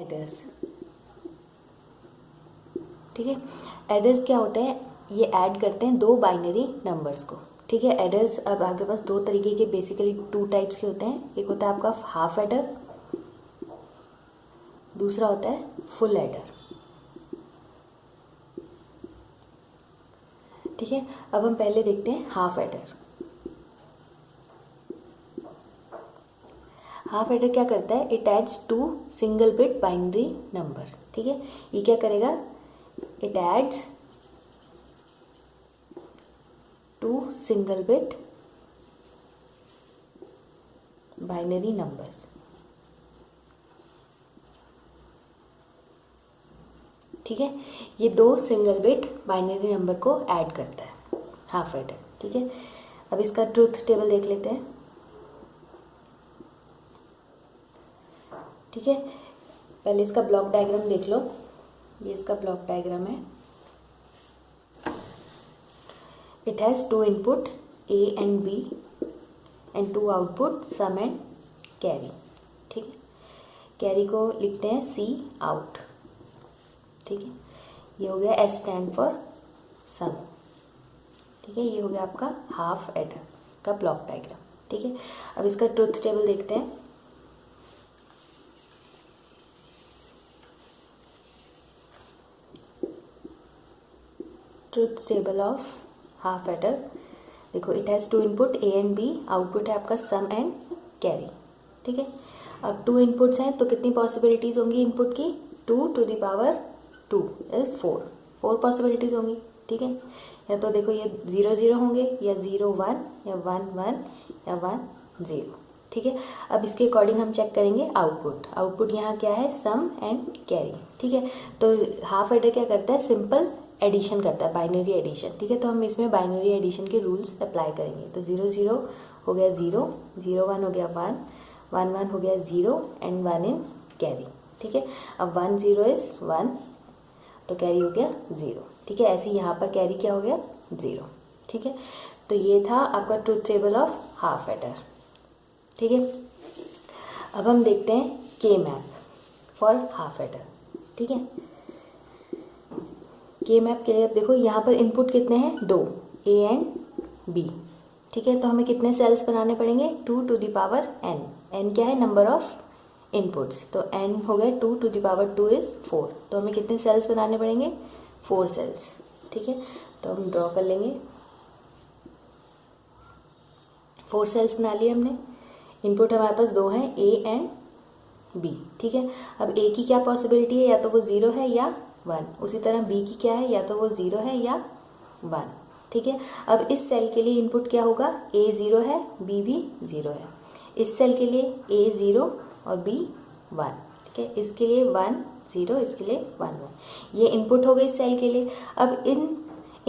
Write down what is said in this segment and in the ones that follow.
Aiders. ठीक है, aiders क्या होते हैं, ये ऐड करते हैं दो बाइनरी नंबर्स को। ठीक है, एडर्स अब आपके पास दो तरीके के, बेसिकली टू टाइप्स के होते हैं। एक होता है आपका हाफ एडर, दूसरा होता है फुल एडर। ठीक है, अब हम पहले देखते हैं हाफ एडर। हाफ एडर क्या करता है, it adds two single bit binary number. ठीक है, ये क्या करेगा, it adds two single bit binary numbers. ठीक है, ये दो सिंगल बिट बाइनरी नंबर को ऐड करता है हाफ एडर। ठीक है, अब इसका ट्रूथ टेबल देख लेते हैं। ठीक है, पहले इसका ब्लॉक डायग्राम देख लो, ये इसका ब्लॉक डायग्राम है। It has two input A and B and two output sum and carry. ठीक है, कैरी को लिखते हैं सी आउट। ठीक है, ये हो गया एस स्टैंड फॉर सम। ठीक है, ये हो गया आपका हाफ एडर का ब्लॉक डायग्राम। ठीक है, अब इसका ट्रूथ टेबल देखते हैं। Truth table of half adder देखो, it has two input A and B, output है आपका सम एंड कैरी। ठीक है, अब टू इनपुट्स हैं तो कितनी पॉसिबिलिटीज होंगी इनपुट की, 2 to the power 2 is 4 possibilities होंगी। ठीक है, या तो देखो ये 0 0 होंगे, या 0 1, या 1 1, या 1 0। ठीक है, अब इसके अकॉर्डिंग हम चेक करेंगे आउटपुट। आउटपुट यहाँ क्या है, सम एंड कैरी। ठीक है, तो हाफ एडर क्या करता है, सिंपल एडिशन करता है, बाइनरी एडिशन। ठीक है, तो हम इसमें बाइनरी एडिशन के रूल्स अप्लाई करेंगे। तो 0 0 हो गया 0, 0 1 हो गया 1, 1 1 हो गया 0 एंड 1 इन कैरी। ठीक है, अब 1 0 इज 1, तो कैरी हो गया 0। ठीक है, ऐसे यहाँ पर कैरी क्या हो गया, 0। ठीक है, तो ये था आपका truth table of half adder. ठीक है, अब हम देखते हैं के मैप फॉर हाफ एडर। ठीक है, के मैप के लिए अब देखो यहाँ पर इनपुट कितने हैं, 2, ए एंड बी। ठीक है, तो हमें कितने सेल्स बनाने पड़ेंगे, 2 to the power n। n क्या है, नंबर ऑफ इनपुट्स, तो n हो गया 2 to the power 2 इज 4। तो हमें कितने सेल्स बनाने पड़ेंगे, 4 सेल्स। ठीक है, तो हम ड्रॉ कर लेंगे। 4 सेल्स बना लिए हमने। इनपुट हमारे पास 2 हैं, ए एंड बी। ठीक है, अब ए की क्या पॉसिबिलिटी है, या तो वो 0 है या 1। उसी तरह बी की क्या है, या तो वो 0 है या 1। ठीक है, अब इस सेल के लिए इनपुट क्या होगा, ए 0 है, बी भी 0 है। इस सेल के लिए ए 0 और बी 1। ठीक है, इसके लिए 1 0, इसके लिए 1 1। ये इनपुट हो गई इस सेल के लिए। अब इन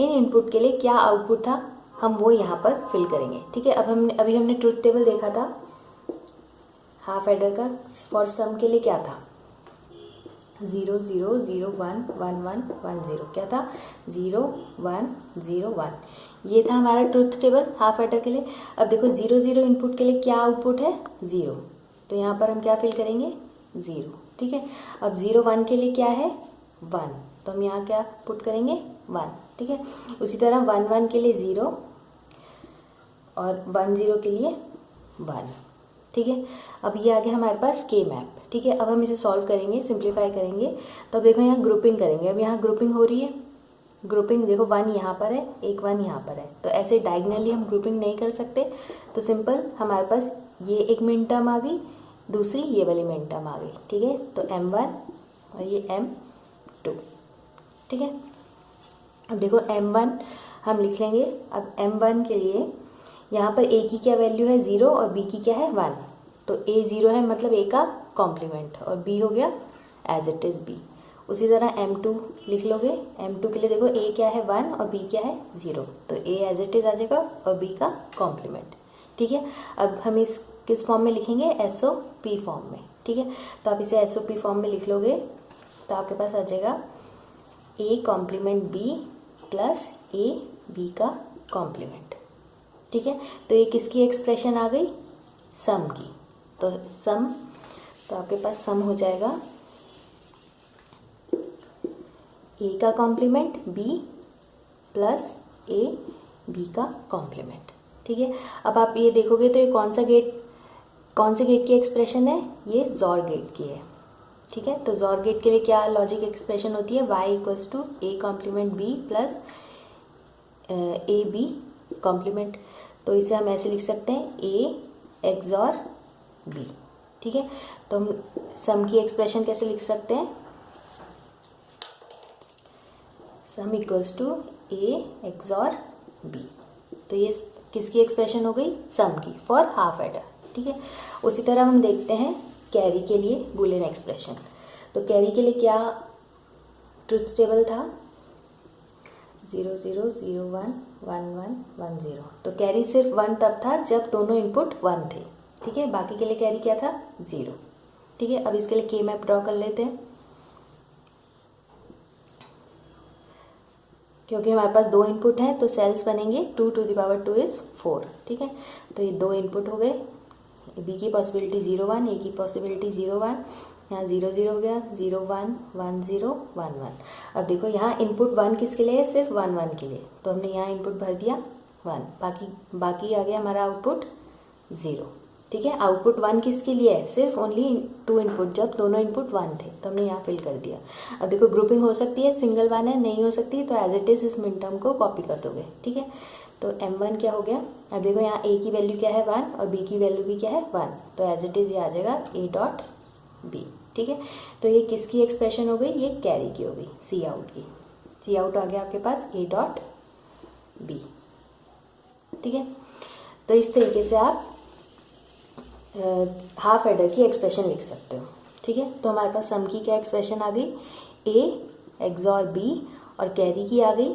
इनपुट के लिए क्या आउटपुट था, हम वो यहाँ पर फिल करेंगे। ठीक है, अब अभी हमने ट्रूथ टेबल देखा था हाफ एडर का। फॉर सम के लिए क्या था, 0 0 0 1 1 1 1 0। क्या था, 0 1 0 1। ये था हमारा ट्रूथ टेबल हाफ एडर के लिए। अब देखो 0 0 इनपुट के लिए क्या आउटपुट है, 0। तो यहाँ पर हम क्या फिल करेंगे, 0। ठीक है, अब 0 1 के लिए क्या है, 1। तो हम यहाँ क्या पुट करेंगे, 1। ठीक है, उसी तरह 1 1 के लिए 0 और 1 0 के लिए 1। ठीक है, अब ये आ गया हमारे पास के मैप। ठीक है, अब हम इसे सॉल्व करेंगे, सिंप्लीफाई करेंगे। तो अब देखो यहाँ ग्रुपिंग करेंगे। अब यहाँ ग्रुपिंग हो रही है, ग्रुपिंग देखो 1 यहाँ पर है, एक 1 यहाँ पर है, तो ऐसे डायगनली हम ग्रुपिंग नहीं कर सकते। तो सिंपल हमारे पास ये एक मिन टर्म आ गई, दूसरी ये वाली मिन टर्म आ गई। ठीक है, तो M1 और ये M2। ठीक है, अब देखो M1 हम लिख लेंगे। अब M1 के लिए यहाँ पर ए की क्या वैल्यू है, 0 और बी की क्या है, 1। तो ए 0 है, मतलब ए का कॉम्प्लीमेंट, और बी हो गया एज इट इज बी। उसी तरह M2 लिख लोगे। M2 के लिए देखो ए क्या है, 1 और बी क्या है, 0। तो ए एज इट इज आ जाएगा और बी का कॉम्प्लीमेंट। ठीक है, अब हम इस किस फॉर्म में लिखेंगे, SOP फॉर्म में। ठीक है, तो आप इसे SOP फॉर्म में लिख लोगे तो आपके पास आ जाएगा A complement B plus A B का कॉम्प्लीमेंट। ठीक है, तो ये किसकी एक्सप्रेशन आ गई, सम की। तो सम, तो आपके पास सम हो जाएगा ए का complement B plus A B का कॉम्प्लीमेंट। ठीक है, अब आप ये देखोगे तो ये कौन से गेट की एक्सप्रेशन है, ये जॉर गेट की है। ठीक है, तो जॉर गेट के लिए क्या लॉजिक एक्सप्रेशन होती है, y equals to A complement B plus A B complement. तो इसे हम ऐसे लिख सकते हैं ए एक्सॉर बी। ठीक है, तो हम सम की एक्सप्रेशन कैसे लिख सकते हैं, sum equals to A XOR B. तो ये किसकी एक्सप्रेशन हो गई, सम की फॉर हाफ एडर। ठीक है, उसी तरह हम देखते हैं कैरी के लिए बूलियन एक्सप्रेशन। तो कैरी के लिए क्या ट्रुथ टेबल था, 0 0 0 1 1 1 1 0। तो कैरी सिर्फ 1 तब था जब दोनों इनपुट 1 थे। ठीक है, बाकी के लिए कैरी क्या था, 0। ठीक है, अब इसके लिए के मैप ड्रॉ कर लेते हैं। क्योंकि हमारे पास 2 इनपुट हैं तो सेल्स बनेंगे 2 to the power 2 is 4। ठीक है, तो ये 2 इनपुट हो गए, बी की पॉसिबिलिटी 0 1, ए की पॉसिबिलिटी 0 1, यहाँ 0 0 हो गया, 0 1 1 0 1 1। अब देखो यहाँ इनपुट 1 किसके लिए है, सिर्फ 1 1 के लिए, तो हमने यहाँ इनपुट भर दिया 1, बाकी आ गया हमारा आउटपुट 0। ठीक है, आउटपुट 1 किसके लिए है, सिर्फ ओनली 2 इनपुट, जब दोनों इनपुट 1 थे तो हमने यहाँ फिल कर दिया। अब देखो ग्रुपिंग हो सकती है, सिंगल 1 है, नहीं हो सकती तो एज इट इज इस मिन टर्म को कॉपी कर दोगे। ठीक है, तो m1 क्या हो गया, अब देखो यहाँ a की वैल्यू क्या है 1 और b की वैल्यू भी क्या है 1, तो एज इट इज ये आ जाएगा a डॉट b। ठीक है, तो ये किसकी एक्सप्रेशन हो गई, ये कैरी की हो गई, सी आउट की। सी आउट आ गया आपके पास a डॉट b। ठीक है, तो इस तरीके से आप हाफ एडर की एक्सप्रेशन लिख सकते हो। ठीक है, तो हमारे पास सम की क्या एक्सप्रेशन आ गई, a एक्सॉर b, और कैरी की आ गई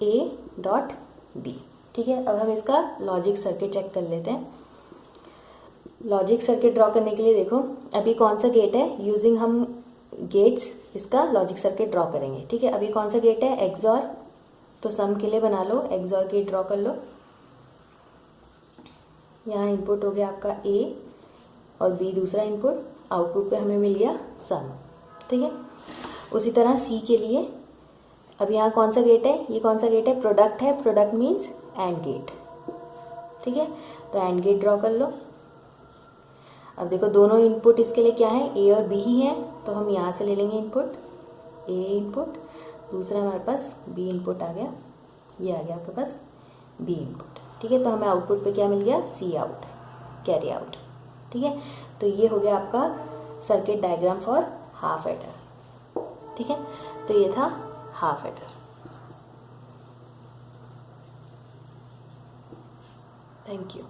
a डॉट b। ठीक है, अब हम इसका लॉजिक सर्किट चेक कर लेते हैं। लॉजिक सर्किट ड्रॉ करने के लिए देखो अभी कौन सा गेट है, यूजिंग हम गेट्स इसका लॉजिक सर्किट ड्रॉ करेंगे। ठीक है, अभी कौन सा गेट है, एक्सॉर, तो सम के लिए बना लो, एक्सॉर गेट ड्रॉ कर लो। यहाँ इनपुट हो गया आपका a और b दूसरा इनपुट, आउटपुट पे हमें मिल गया सम। ठीक है, उसी तरह c के लिए अब यहाँ कौन सा गेट है, ये कौन सा गेट है, प्रोडक्ट है, प्रोडक्ट मीन्स एंड गेट। ठीक है, तो एंड गेट ड्रॉ कर लो। अब देखो दोनों इनपुट इसके लिए क्या है, a और b ही है, तो हम यहाँ से ले लेंगे इनपुट, a इनपुट, दूसरा हमारे पास b इनपुट आ गया, ये आ गया आपके पास b इनपुट। ठीक है, तो हमें आउटपुट पे क्या मिल गया, सी आउट, कैरी आउट। ठीक है, तो ये हो गया आपका circuit diagram for half adder. ठीक है, तो ये था हाफ एडर। Thank you.